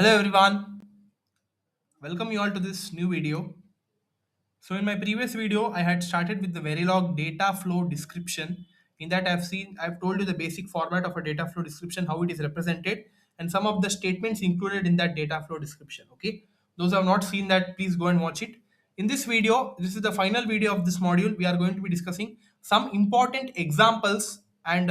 Hello everyone, welcome you all to this new video. So in my previous video, I had started with the Verilog data flow description. In that I've told you the basic format of a data flow description, how it is represented, and some of the statements included in that data flow description. Okay, those who have not seen that, please go and watch it. In this video, this is the final video of this module. We are going to be discussing some important examples and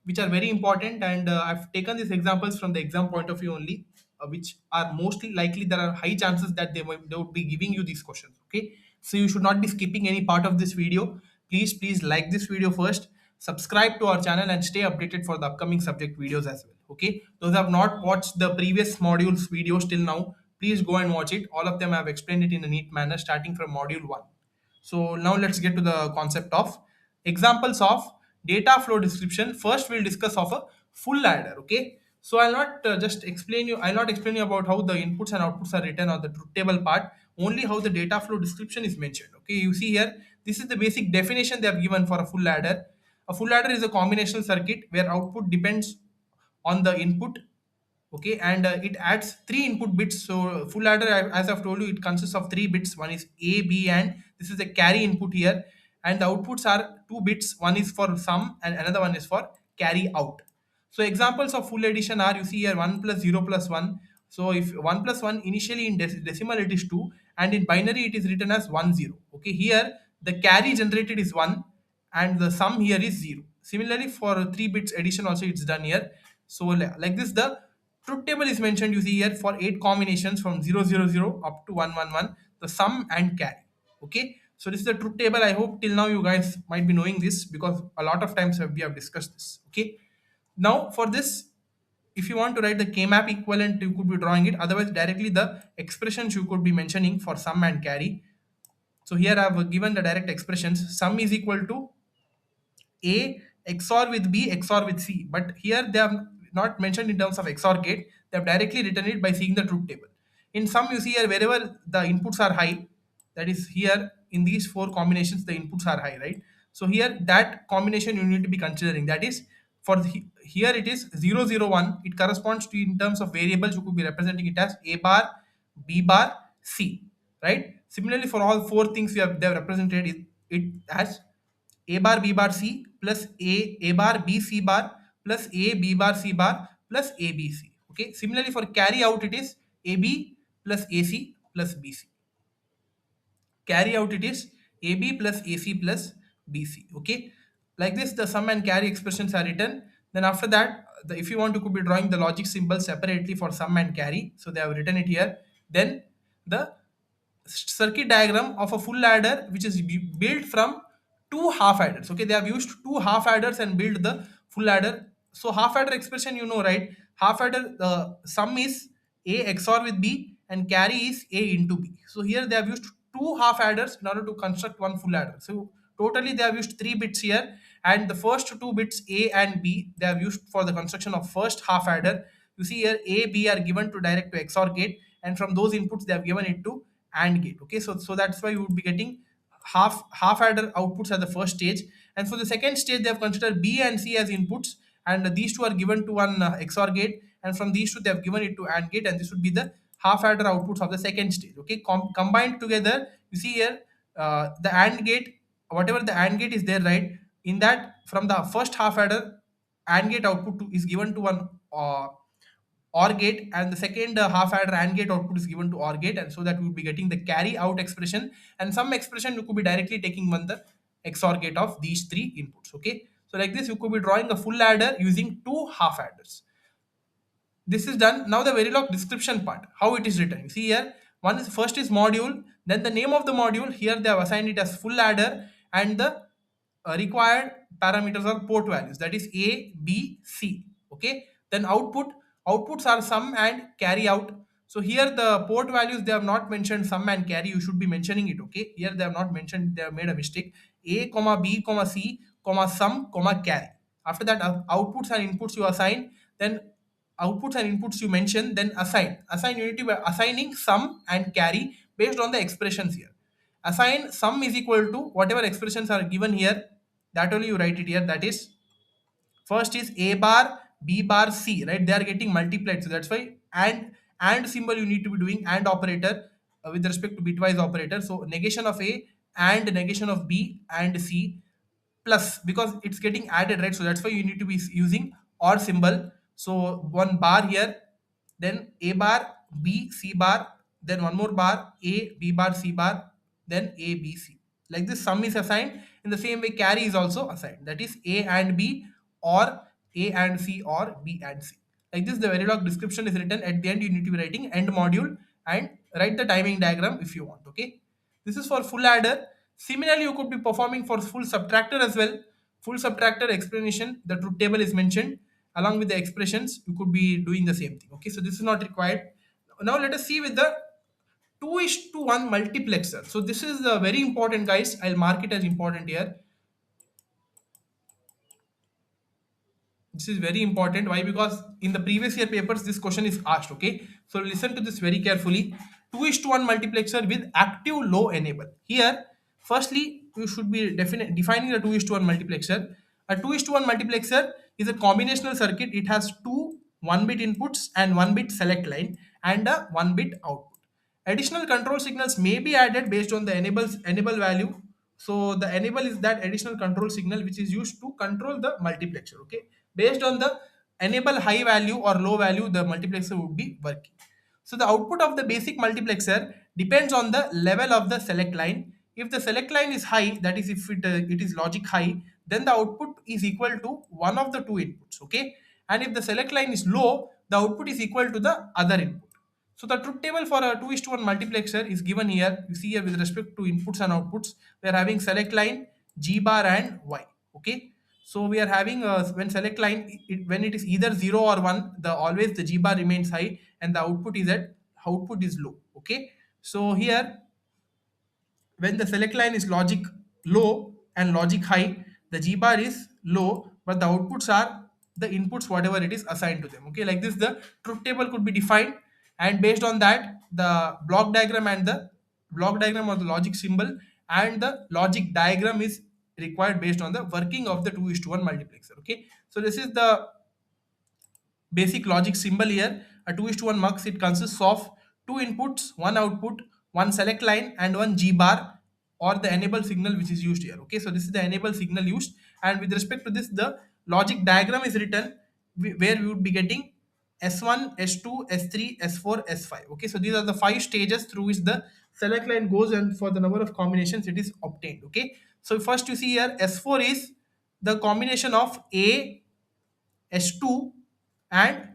which are very important. And I've taken these examples from the exam point of view only, which are mostly likely there are high chances that they would be giving you these questions. Okay, so you should not be skipping any part of this video. Please like this video first, subscribe to our channel and stay updated for the upcoming subject videos as well. Okay, those who have not watched the previous modules videos till now, please go and watch it. All of them I have explained it in a neat manner starting from module 1. So now let's get to the concept of examples of data flow description. First, we'll discuss of a full adder. Okay. So I'll not just explain you. I'll not explain you about how the inputs and outputs are written or the truth table part. Only how the data flow description is mentioned. Okay. You see here, this is the basic definition they have given for a full adder. A full adder is a combinational circuit where output depends on the input. Okay, and it adds three input bits. So full adder, as I've told you, it consists of three bits. One is A, B, and this is the carry input here, and the outputs are two bits. One is for sum and another one is for carry out. So examples of full addition are, you see here, 1 plus 0 plus 1. So if 1 plus 1, initially in decimal it is 2, and in binary it is written as 1 0. Okay, here the carry generated is 1 and the sum here is 0. Similarly, for 3 bits addition also it's done here. So like this, the truth table is mentioned, you see here, for 8 combinations from 000 up to 111, the sum and carry. Okay, so this is the truth table. I hope till now you guys might be knowing this because a lot of times we have discussed this. Okay, now for this, if you want to write the k-map equivalent, you could be drawing it. Otherwise, directly the expressions you could be mentioning for sum and carry. So here I have given the direct expressions. Sum is equal to A XOR with B XOR with C. But here they have not mentioned in terms of XOR gate. They have directly written it by seeing the truth table. In sum, you see here, wherever the inputs are high, that is here in these four combinations, the inputs are high, right? So here that combination you need to be considering. That is for here it is 001. It corresponds to, in terms of variables, you could be representing it as A bar, B bar, C, right? Similarly, for all four things they have represented it as A bar B bar C plus A bar B C bar plus A B bar C bar plus A B C. Okay. Similarly, for carry out it is A B plus A C plus B C. Carry out it is AB plus AC plus BC. Okay, like this the sum and carry expressions are written. Then after that, if you want to, could be drawing the logic symbol separately for sum and carry, so they have written it here. Then the circuit diagram of a full adder which is built from two half adders. Okay, they have used two half adders and built the full adder. So half adder expression, you know, right? Half adder, the sum is A XOR with B and carry is A into B. So here they have used two half adders in order to construct one full adder. So totally they have used three bits here, and the first two bits A and B they have used for the construction of first half adder. You see here A, B are given to direct to XOR gate, and from those inputs they have given it to AND gate. Okay, so that's why you would be getting half adder outputs at the first stage, and for the second stage they have considered B and C as inputs, and these two are given to one XOR gate, and from these two they have given it to AND gate, and this would be the half adder outputs of the second stage. Okay, combined together, you see here the AND gate, whatever the AND gate is there, right? In that, from the first half adder, AND gate output is given to one OR gate, and the second half adder AND gate output is given to OR gate, and so that we will be getting the carry out expression, and some expression you could be directly taking one the XOR gate of these three inputs. Okay, so like this you could be drawing a full adder using two half adders. This is done. Now the Verilog description part, how it is written. You see here, one is first is module, then the name of the module. Here they have assigned it as full adder, and the required parameters are port values. That is A, B, C. Okay. Then outputs are sum and carry out. So here the port values they have not mentioned sum and carry. You should be mentioning it. Okay. Here they have not mentioned. They have made a mistake. A, comma B, comma C, comma sum, comma carry. After that, outputs and inputs you assign. Then outputs and inputs you mention, then assign unity by assigning sum and carry based on the expressions here. Assign sum is equal to whatever expressions are given here, that only you write it here. That is, first is A bar B bar C, right? They are getting multiplied, so that's why and symbol you need to be doing and operator with respect to bitwise operator. So negation of A and negation of B and C plus, because it's getting added, right? So that's why you need to be using or symbol. So one bar here, then A bar, B, C bar, then one more bar, A, B bar, C bar, then A, B, C. Like this, sum is assigned. In the same way, carry is also assigned. That is A and B, or A and C, or B and C. Like this, the Verilog description is written. At the end, you need to be writing end module and write the timing diagram if you want. Okay. This is for full adder. Similarly, you could be performing for full subtractor as well. Full subtractor explanation, the truth table is mentioned along with the expressions. You could be doing the same thing. Okay, so this is not required. Now let us see with the 2 is to 1 multiplexer. So this is very important, guys. I'll mark it as important here. This is very important. Why? Because in the previous year papers, this question is asked. Okay, so listen to this very carefully. 2 is to 1 multiplexer with active low enable. Here, firstly, you should be defining the 2 is to 1 multiplexer. A 2 is to 1 multiplexer is a combinational circuit. It has two 1-bit inputs and 1-bit select line and a 1-bit output. Additional control signals may be added based on the enable value. So the enable is that additional control signal which is used to control the multiplexer. Okay, based on the enable high value or low value, the multiplexer would be working. So the output of the basic multiplexer depends on the level of the select line. If the select line is high, that is if it is logic high, then the output is equal to one of the two inputs. Okay, and if the select line is low, the output is equal to the other input. So the truth table for a 2 is to 1 multiplexer is given here. You see here with respect to inputs and outputs, we are having select line, G bar and Y. Okay. So we are having when select line, when it is either 0 or 1, the always the G bar remains high and the output is low. Okay. So here when the select line is logic low and logic high, the G bar is low, but the outputs are the inputs, whatever it is assigned to them. Okay, like this, the truth table could be defined, and based on that, the block diagram or the logic symbol and the logic diagram is required based on the working of the 2 is to 1 multiplexer. Okay, so this is the basic logic symbol here. A 2 is to 1 mux, it consists of two inputs, one output, one select line and one G bar, or the enable signal which is used here. Okay, so this is the enable signal used, and with respect to this, the logic diagram is written where we would be getting S1, S2, S3, S4, S5. Okay, so these are the 5 stages through which the select line goes, and for the number of combinations it is obtained. Okay, so first you see here S4 is the combination of A, S2 and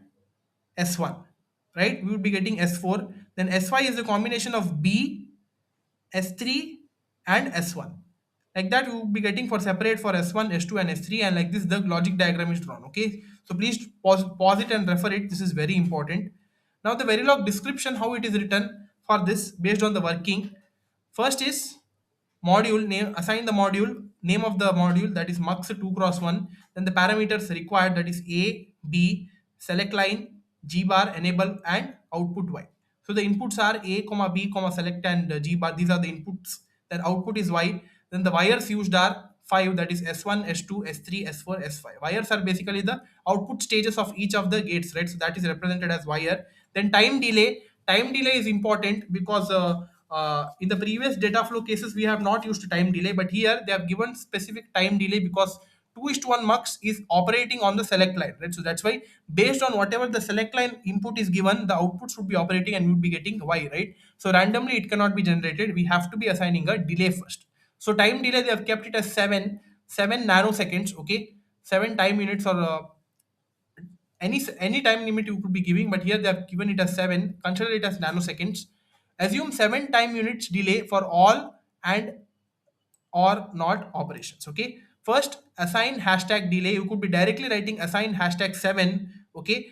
S1, right? We would be getting S4. Then S5 is the combination of B, S3 and S1. Like that we would be getting for separate for S1, S2 and S3, and like this the logic diagram is drawn. Okay, so please pause it and refer it. This is very important. Now the Verilog description, how it is written for this based on the working. First is module name, assign the module name of the module, that is mux 2 cross 1. Then the parameters required, that is A, B, select line, G bar, enable and output Y. So the inputs are A comma B comma select and G bar, these are the inputs. Then output is Y. Then the wires used are 5, that is S1, S2, S3, S4, S5. Wires are basically the output stages of each of the gates, right? So that is represented as wire. Then time delay is important because in the previous data flow cases we have not used time delay, but here they have given specific time delay because 2 is to 1 mux is operating on the select line, right? So that's why based on whatever the select line input is given, the output should be operating and we would be getting Y, right? So randomly it cannot be generated. We have to be assigning a delay first. So time delay, they have kept it as 7 nanoseconds. Okay, 7 time units, or any time limit you could be giving, but here they have given it as 7. Consider it as nanoseconds. Assume 7 time units delay for all and or not operations. Okay, first assign hashtag delay. You could be directly writing assign hashtag 7. Okay,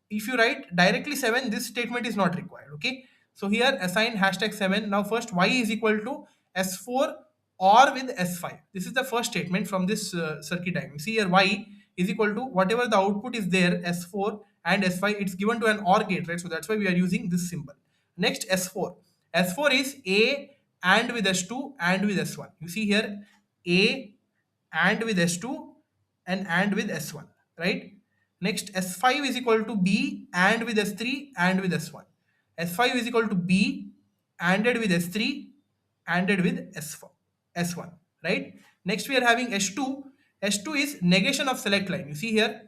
if you write directly 7, this statement is not required. Okay, so here assign hashtag 7. Now first Y is equal to S4 or with S5. This is the first statement from this circuit diagram. You see here Y is equal to whatever the output is there, S4 and S5, it's given to an OR gate, right? So that's why we are using this symbol. Next, S4. S4 is A and with S2 and with S1. You see here A and with S2 and with S1, right? Next, S5 is equal to B and with S3 and with S1. S5 is equal to B ANDed with S3 ANDed with S4, S1, right? Next we are having S2. S2 is negation of select line. You see here,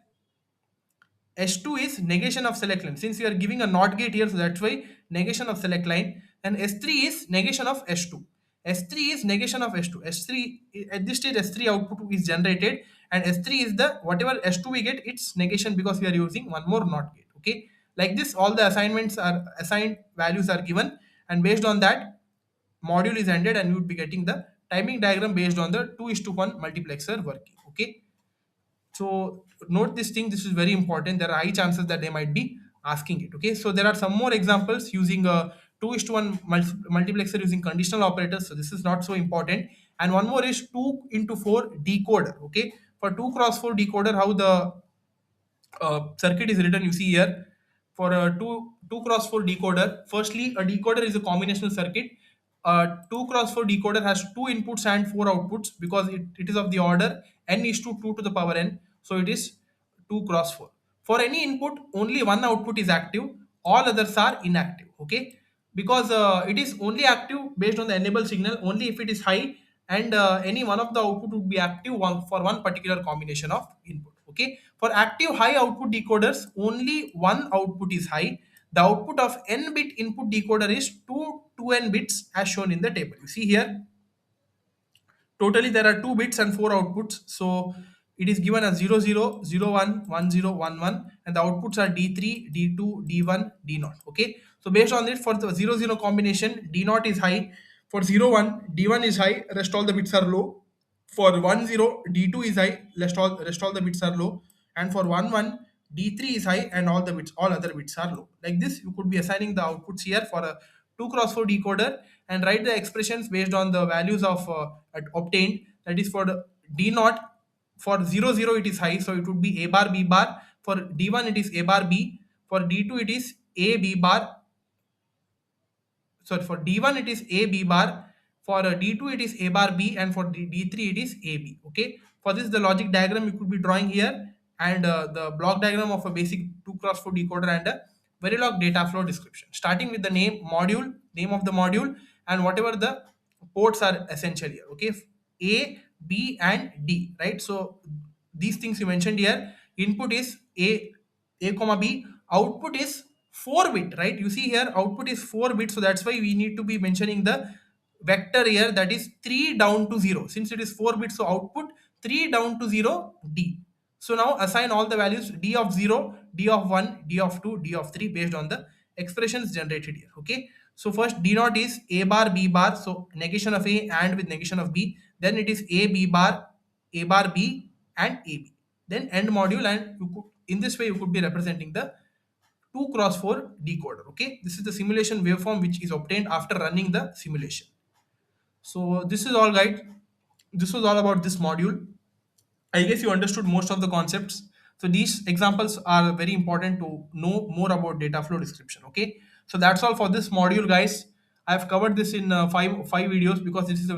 S2 is negation of select line. Since we are giving a NOT gate here, so that's why negation of select line. And S3 is negation of S2. S3 is negation of S2. S3 at this stage S3 output is generated, and S3 is the whatever S2 we get, it's negation because we are using one more NOT gate. Okay, like this, all the assignments are assigned values are given, and based on that, module is ended, and you would be getting the timing diagram based on the 2:1 multiplexer working. Okay, so note this thing, this is very important. There are high chances that they might be asking it. Okay, so there are some more examples using a 2:1 multiplexer using conditional operators. So this is not so important. And one more is 2 into 4 decoder. Okay, for 2 cross 4 decoder, how the circuit is written, you see here, for a 2 cross 4 decoder. Firstly, a decoder is a combinational circuit. A 2 cross 4 decoder has 2 inputs and 4 outputs, because it is of the order n is to 2 to the power n, so it is 2 cross 4. For any input, only one output is active, all others are inactive. Okay, because it is only active based on the enable signal only if it is high, and any one of the output would be active one for one particular combination of input. Okay, for active high output decoders, only one output is high. The output of n bit input decoder is 2n bits as shown in the table. You see here, totally there are 2 bits and 4 outputs. So it is given as 00, 01, 10, 11, and the outputs are D3, D2, D1, D0. Okay, so based on it, for the 00 combination, D0 is high. For 01, D1 is high, rest all the bits are low. For 10, D2 is high, rest all the bits are low. And for 11, D3 is high, and all other bits are low. Like this, you could be assigning the outputs here for a 2 cross 4 decoder, and write the expressions based on the values of obtained. That is, for the D naught, for 00 it is high, so it would be A bar B bar. For D1 it is A bar B. For D2 it is A B bar. Sorry, for D1 it is A B bar. For D2 it is A bar B, and for D3 it is A B. Okay, for this the logic diagram you could be drawing here, and the block diagram of a basic 2 cross 4 decoder, and a Verilog data flow description, starting with the name of the module, and whatever the ports are essential here. Okay, A, B, and D, right? So these things you mentioned here. Input is A comma B. Output is 4 bit, right? You see here, output is 4 bit, so that's why we need to be mentioning the vector here, that is 3 down to 0. Since it is 4 bits, so output 3 down to 0 D. So now assign all the values D of 0, D of 1, D of 2, D of 3 based on the expressions generated here. Okay, so first D naught is A bar B bar, so negation of A and with negation of B. Then it is A B bar, A bar B, and A B. Then end module, and in this way you could be representing the 2 cross 4 decoder. Okay, this is the simulation waveform which is obtained after running the simulation. So this is all, guys. This was all about this module. I guess you understood most of the concepts. So these examples are very important to know more about data flow description. Okay, so that's all for this module, guys. I've covered this in five videos, because this is a very